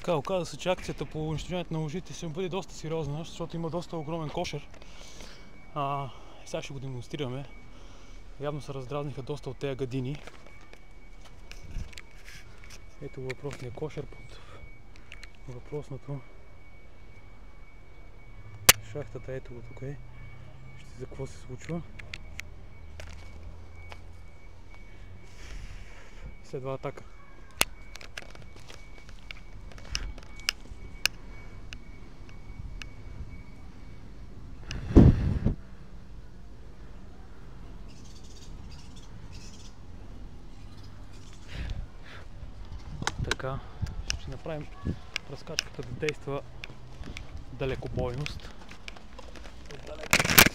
Така, оказа се, че акцията по унищожаването на лъжите ще бъде доста сериозна, защото има доста огромен кошер. Сега ще го демонстрираме. Явно се раздразниха доста от тези гадини. Ето въпросния кошер под въпросното шахтата. Ето го тук е. Вижте за какво се случва. Следва атака. Така, ще направим разкачката да действа далекобойност.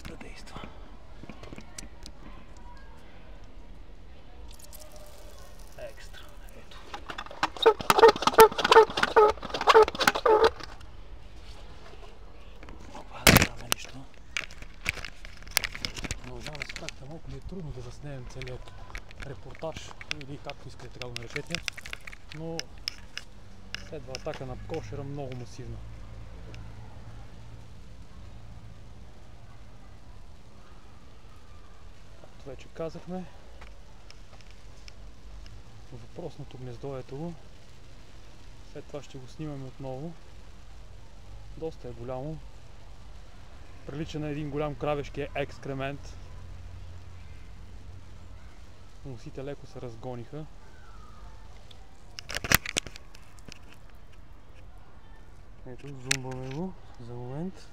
Да действа. Екстра. Ето. Опа, да нямаме нищо. Продължаваме с тракта. Малко ми е трудно да заснемем целият репортаж, или както искате така го наречете, но следва атака на кошера много масивна. Както вече казахме, въпросното гнездо ето го. След това ще го снимаме отново. Доста е голямо. Прилича на един голям кравешки екскремент. Носите леко се разгониха. Ето, зумбаме го за момент.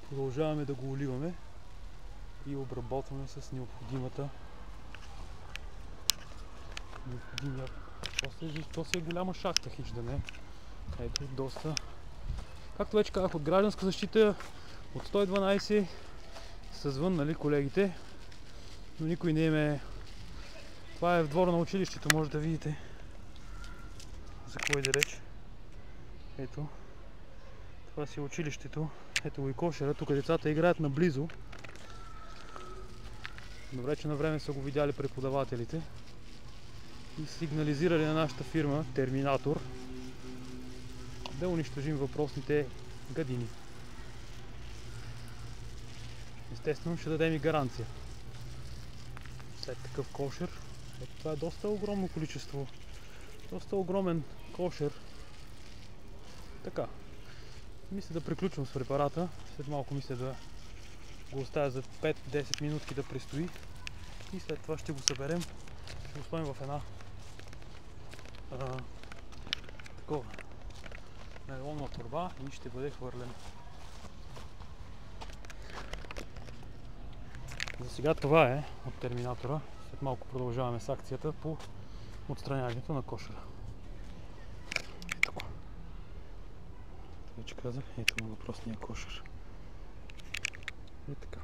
Продължаваме да го оливаме и обработваме с необходимия. То си е голяма шахта, хич да не. Ето, доста. Както вече казах, от гражданска защита, от 112 са звън, нали, колегите, но никой не им е. Това е в двора на училището, може да видите за какво иде реч. Ето, това си е училището. Ето го и кошера. Тук децата играят наблизо. Добре, че на време са го видяли преподавателите и сигнализирали на нашата фирма Терминатор да унищожим въпросните гадини. Естествено ще дадем и гаранция след такъв кошер. Ето, това е доста огромно количество. Доста огромен кошер. Така. Мисля да приключвам с препарата. След малко мисля да го оставя за 5-10 минутки да престои. И след това ще го съберем. Ще го сложим в една такова нейлонна торба и ще бъде хвърлен. За сега това е от Терминатора. След малко продължаваме с акцията по отстраняването на кошера. Ето го. Вече казах, ето му въпросния кошер. И така.